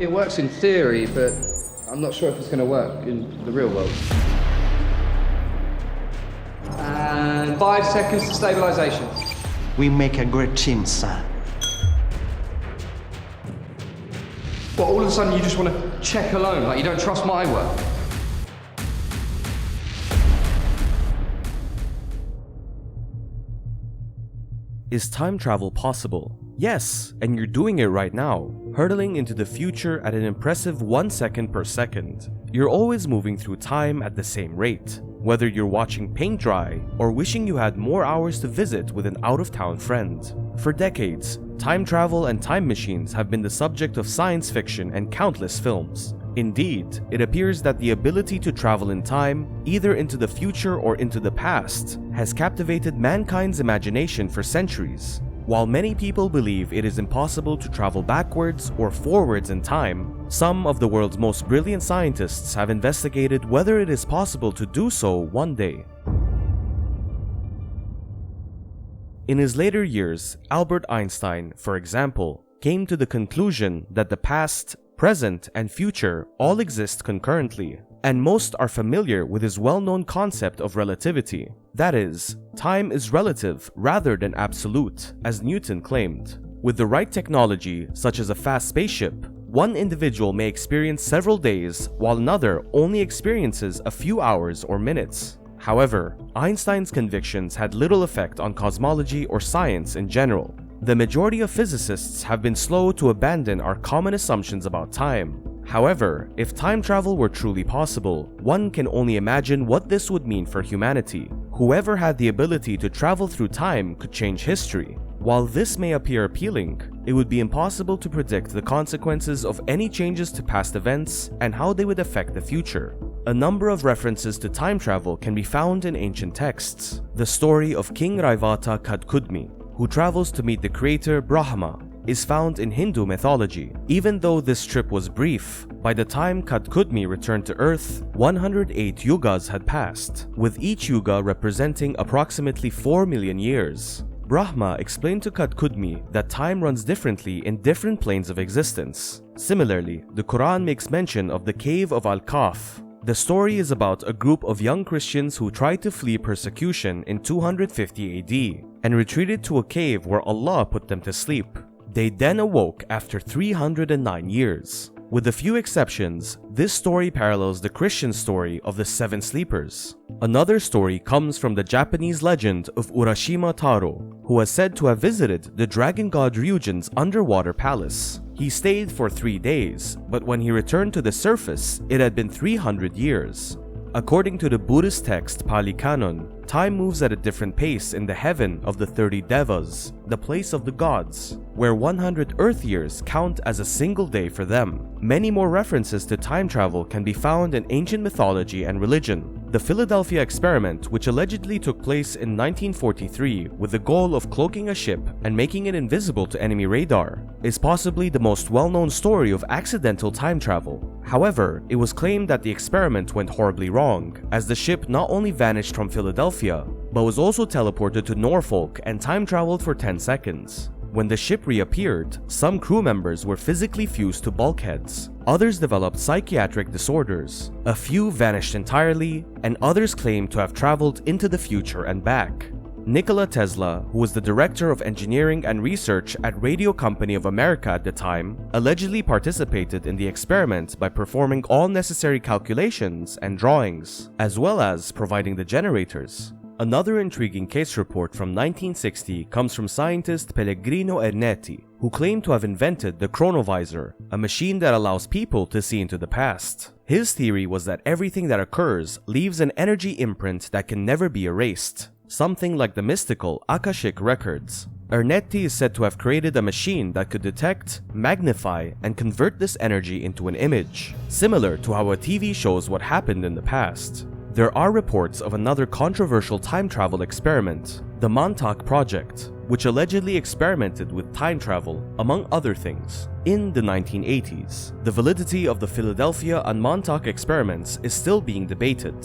It works in theory, but I'm not sure if it's going to work in the real world. And 5 seconds to stabilization. We make a great team, son. But all of a sudden you just want to check alone, like you don't trust my work. Is time travel possible? Yes, and you're doing it right now, hurtling into the future at an impressive 1 second per second. You're always moving through time at the same rate, whether you're watching paint dry or wishing you had more hours to visit with an out-of-town friend. For decades, time travel and time machines have been the subject of science fiction and countless films. Indeed, it appears that the ability to travel in time, either into the future or into the past, has captivated mankind's imagination for centuries. While many people believe it is impossible to travel backwards or forwards in time, some of the world's most brilliant scientists have investigated whether it is possible to do so one day. In his later years, Albert Einstein, for example, came to the conclusion that the past, present, and future all exist concurrently, and most are familiar with his well-known concept of relativity. That is, time is relative rather than absolute, as Newton claimed. With the right technology, such as a fast spaceship, one individual may experience several days, while another only experiences a few hours or minutes. However, Einstein's convictions had little effect on cosmology or science in general. The majority of physicists have been slow to abandon our common assumptions about time. However, if time travel were truly possible, one can only imagine what this would mean for humanity. Whoever had the ability to travel through time could change history. While this may appear appealing, it would be impossible to predict the consequences of any changes to past events and how they would affect the future. A number of references to time travel can be found in ancient texts. The story of King Raivata Kadkudmi, who travels to meet the creator Brahma, is found in Hindu mythology. Even though this trip was brief, by the time Kadkudmi returned to Earth, 108 yugas had passed, with each yuga representing approximately 4 million years. Brahma explained to Kadkudmi that time runs differently in different planes of existence. Similarly, the Quran makes mention of the cave of Al-Kahf. The story is about a group of young Christians who tried to flee persecution in 250 AD and retreated to a cave where Allah put them to sleep. They then awoke after 309 years. With a few exceptions, this story parallels the Christian story of the 7 sleepers. Another story comes from the Japanese legend of Urashima Taro, who was said to have visited the dragon god Ryujin's underwater palace. He stayed for 3 days, but when he returned to the surface, it had been 300 years. According to the Buddhist text Pali Canon, time moves at a different pace in the heaven of the 30 Devas, the place of the gods, where 100 Earth years count as a single day for them. Many more references to time travel can be found in ancient mythology and religion. The Philadelphia experiment, which allegedly took place in 1943 with the goal of cloaking a ship and making it invisible to enemy radar, is possibly the most well-known story of accidental time travel. However, it was claimed that the experiment went horribly wrong, as the ship not only vanished from Philadelphia, but was also teleported to Norfolk and time traveled for 10 seconds. When the ship reappeared, some crew members were physically fused to bulkheads. Others developed psychiatric disorders. A few vanished entirely, and others claimed to have traveled into the future and back. Nikola Tesla, who was the director of engineering and research at Radio Company of America at the time, allegedly participated in the experiment by performing all necessary calculations and drawings, as well as providing the generators. Another intriguing case report from 1960 comes from scientist Pellegrino Ernetti, who claimed to have invented the chronovisor, a machine that allows people to see into the past. His theory was that everything that occurs leaves an energy imprint that can never be erased, something like the mystical Akashic records. Ernetti is said to have created a machine that could detect, magnify, and convert this energy into an image, similar to how a TV shows what happened in the past. There are reports of another controversial time travel experiment, the Montauk Project, which allegedly experimented with time travel, among other things, in the 1980s. The validity of the Philadelphia and Montauk experiments is still being debated.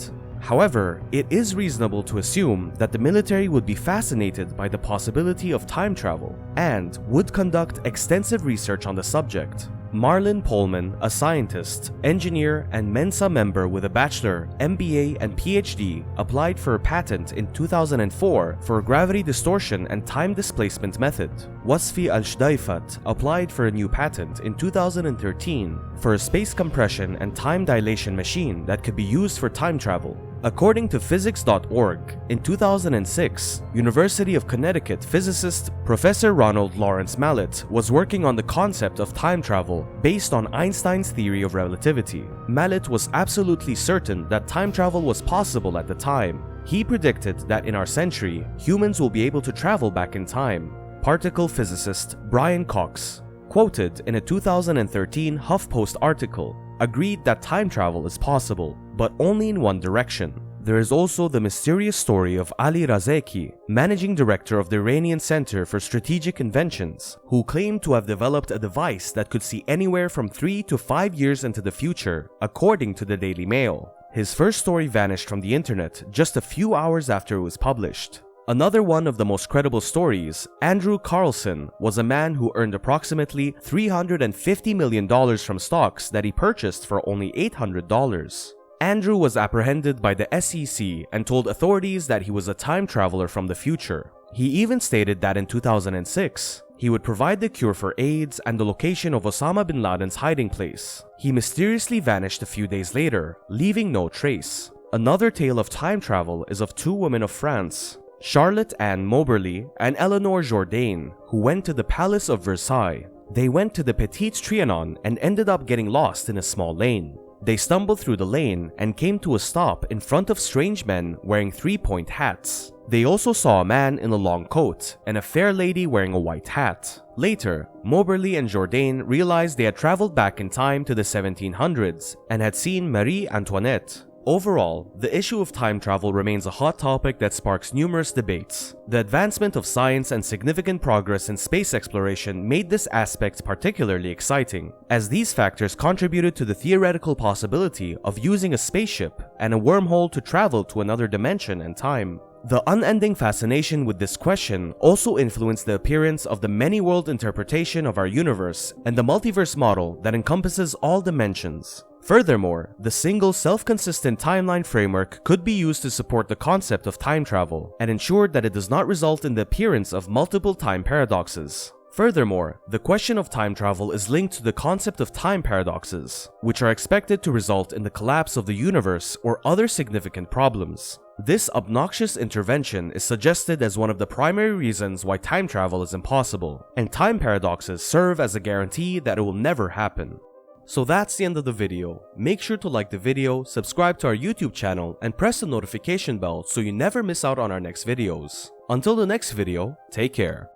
However, it is reasonable to assume that the military would be fascinated by the possibility of time travel and would conduct extensive research on the subject. Marlin Polman, a scientist, engineer, and Mensa member with a bachelor, MBA, and PhD, applied for a patent in 2004 for a gravity distortion and time displacement method. Wasfi Al-Shdaifat applied for a new patent in 2013 for a space compression and time dilation machine that could be used for time travel. According to physics.org, in 2006, University of Connecticut physicist Professor Ronald Lawrence Mallet was working on the concept of time travel based on Einstein's theory of relativity. Mallet was absolutely certain that time travel was possible at the time. He predicted that in our century, humans will be able to travel back in time. Particle physicist Brian Cox, quoted in a 2013 HuffPost article, agreed that time travel is possible, but only in one direction. There is also the mysterious story of Ali Razeki, managing director of the Iranian Center for Strategic Inventions, who claimed to have developed a device that could see anywhere from 3 to 5 years into the future, according to the Daily Mail. His first story vanished from the internet just a few hours after it was published. Another one of the most credible stories, Andrew Carlson, was a man who earned approximately $350 million from stocks that he purchased for only $800. Andrew was apprehended by the SEC and told authorities that he was a time traveler from the future. He even stated that in 2006, he would provide the cure for AIDS and the location of Osama bin Laden's hiding place. He mysteriously vanished a few days later, leaving no trace. Another tale of time travel is of two women of France, Charlotte Anne Moberly and Eleanor Jourdain, who went to the Palace of Versailles. They went to the Petit Trianon and ended up getting lost in a small lane. They stumbled through the lane and came to a stop in front of strange men wearing three-point hats. They also saw a man in a long coat and a fair lady wearing a white hat. Later, Moberly and Jourdain realized they had traveled back in time to the 1700s and had seen Marie Antoinette. Overall, the issue of time travel remains a hot topic that sparks numerous debates. The advancement of science and significant progress in space exploration made this aspect particularly exciting, as these factors contributed to the theoretical possibility of using a spaceship and a wormhole to travel to another dimension and time. The unending fascination with this question also influenced the appearance of the many-world interpretation of our universe and the multiverse model that encompasses all dimensions. Furthermore, the single self-consistent timeline framework could be used to support the concept of time travel and ensure that it does not result in the appearance of multiple time paradoxes. Furthermore, the question of time travel is linked to the concept of time paradoxes, which are expected to result in the collapse of the universe or other significant problems. This obnoxious intervention is suggested as one of the primary reasons why time travel is impossible, and time paradoxes serve as a guarantee that it will never happen. So that's the end of the video. Make sure to like the video, subscribe to our YouTube channel, and press the notification bell so you never miss out on our next videos. Until the next video, take care.